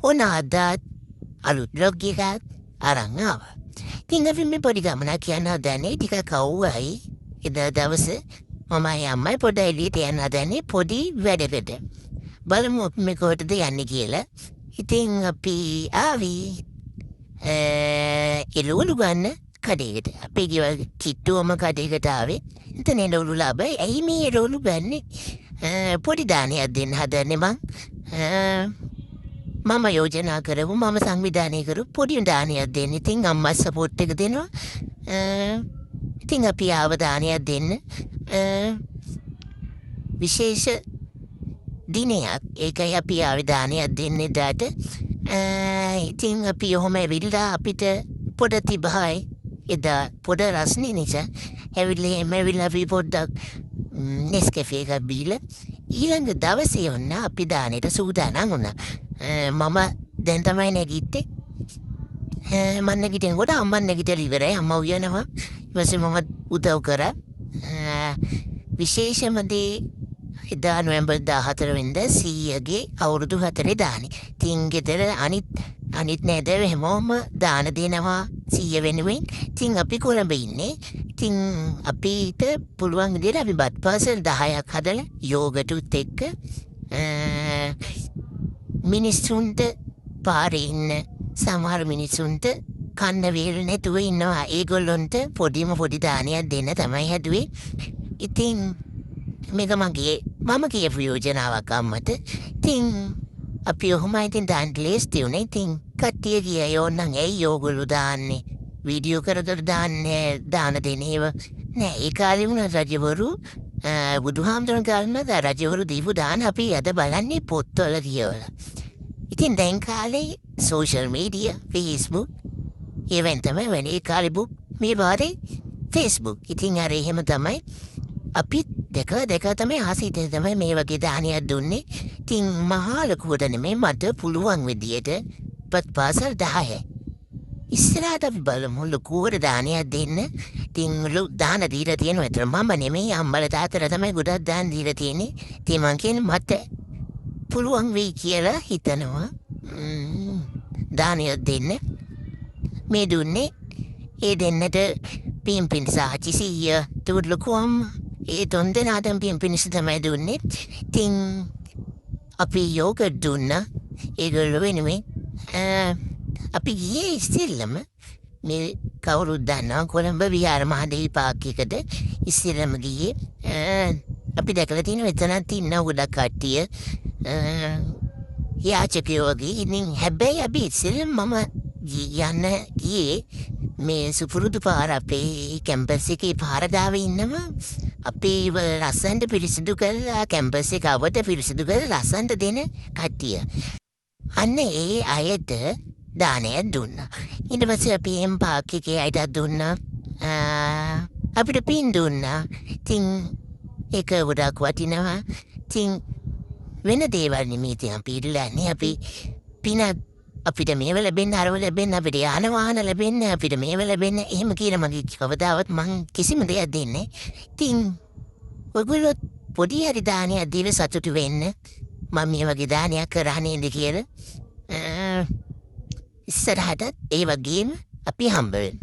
ඕන අදත් අලුත් බ්ලොග් එකක් අරන් ආවා. ඉතින් අපි මේ පොඩි ගමනක් යන්න හදන්නේ ටික කව්වයි. එදා දවසේ මමයි අම්මයි පොඩි එළියට යන්න හදන්නේ පොඩි වැඩකට. බලමු අපි මේ කොහෙටද යන්නේ කියලා. ඉතින් අපි ආවි එළවලු ගන්න කඩේකට. අපි ගෙවල් කිට්ටුවම කඩේකට ආවේ. එතන එළවලු ලාභයි. ඇයි මේ එළවලු ගන්නේ? පොඩි දානයක් දෙන්න හදන්නේ මම යෝජනා කරපු මම සංවිධානය කරපු පොඩි දානයක් දෙන්න. ඉතින් අම්මා සපෝට් එක දෙනවා. ඉතින් අපි ආව දානයක් දෙන්න. විශේෂ දිනයක්. ඒකයි අපි ආවේ දානයක් දෙන්න එදාට. ඉතින් අපි ඔහොම ඇවිල්ලා අපිට පොඩ තිබහයි. එදා පොඩ රස්නේ නිසා ඇවිල්ලා අපි පොඩ්ඩක් නෙස්කැෆේ එකක් බීලා ඊළඟ දවසේ ඔන්න අපි දානෙට සූදානම් වුණා. මම දැන් තමයි නැගිට්ටේ. මම නැගිටිනකොට අම්මා නැගිටලා ඉවරයි. අම්මා උයනවා. ඊට පස්සේ මම උදව් කරා. විශේෂම දේ එදා නොවැම්බර් 14 වෙනිදා සීයාගේ අවුරුදු 4 දානේ. ඉතින් ගෙදර අනිත් නේදව හැමෝම දාන දෙනවා සීය වෙනුවෙන්. ඉතින් අපි කොළඹ ඉන්නේ. ඉතින් අපිට පුළුවන් විදිහට අපි බත් පාසල් 10ක් හදලා යෝගටුත් එක්ක මිනිස්සුන්ට පාරේ ඉන්න සමහර මිනිස්සුන්ට කන්න වේල් නැතුව ඉන්නවා. ඒගොල්ලොන්ට පොඩි දානයක් දෙන්න තමයි හැදුවේ. ඉතින් මේක මම කියපු යෝජනාවක් අම්මට. ඉතින් අපි ඔහොමයි ඉතින් දාන්න ලේස්ති වුණේ. ඉතින් කට්ටිය ගියා ඕනනම් ඇයි ඕගොල්ලෝ දාන්නේ? වීඩියෝ කරදර දාන්නේ දාන දෙනේව නෑ. ඒ කාලේ වුණ රජවරු බුදුහාමුදුරන් කාලේ රජවරු දීපු දාන අපි අද බලන්නේ පොත්වල කියවලා. ඉතින් දැන් කාලේ සෝෂල් මීඩියා Facebook ඒවෙන් තමයි වෙන්නේ. ඒ කාලේ මේ වාරේ Facebook. ඉතින් අර එහෙම තමයි අපි දෙක තමයි ආසිතේ තමයි මේ වගේ දානයක් දුන්නේ. ඉතින් මහා ලකුවට නෙමෙයි මට පුළුවන් විදියට පත් පාසල් 10. ඉස්සරහට අපි බලමු ලකුවට දානයක් දෙන්න. ඉතින් දාන දීලා තියෙනවා. ඒතර මම නෙමෙයි අම්මලා තාත්තලා තමයි ගොඩක් දාන දීලා තියෙන්නේ. ඉතින් මං කියන්නේ මට පුළුවන් වෙයි කියලා හිතනවා. දානයක් දෙන්න. මේ දුන්නේ ඒ දෙන්නට පින්පින් සාචි සීය තුඩලකුවම් ඒ තුන් දෙනාටම පින්පිනිස තමයි දුන්නේ. ඉතින් අපි යෝගට් දුන්නා ඒගොල්ලෝ වෙනුවෙන්. අපි ගියේ ඉස්සෙල්ලම මේ කවුරුත් දන්නවා කොළඹ විහාර මහදේවි පාක් එකට ඉස්සෙල්ලම ගියේ. අපි දැකලා තියෙනවා එතනත් ඉන්න ගොඩක් කට්ටිය යාචකයෝ වගේ. ඉතින් හැබැයි අපි ඉස්සෙල්ලම මම යන්න ගියේ මේ සුපුරුදු පාර අපේ කැම්පස් එකේ පාරදාවේ ඉන්නවා. අපේ ලස්සන්ට පිරිසිදු කරලා කැම්පස් එක අවට පිරිසිදු කරලා ලස්සන්ට දෙන කට්ටිය. අන්න ඒ අයට දානයක් දුන්නා. ඊට පස්සේ අපි එම් පාක් එකේ අයටත් දුන්නා. අපිට පින් දුන්නා. ඉතින් ඒක ගොඩක් වටිනවා. ඉතින් වෙන දේවල් නෙමෙයි ඉතින් අපි ඉල්ලන්නේ. අපි පින අපිට මේව ලැබෙන්න අරව ලැබෙන්න අපිට යාන වාහන ලැබෙන්න අපිට මේව ලැබෙන්න එහෙම කියන මගේ කවදාවත් මං කිසිම දෙයක් දෙන්නේ. ඉතින් ඔයගොල්ලෝ පොඩි හරි දානයක් දීලා සතුටු වෙන්න. මම මේ වගේ දානයක් කරා නේද කියලා. ඉස්සරහටත් ඒ වගේම අපි හම්බ වෙමු.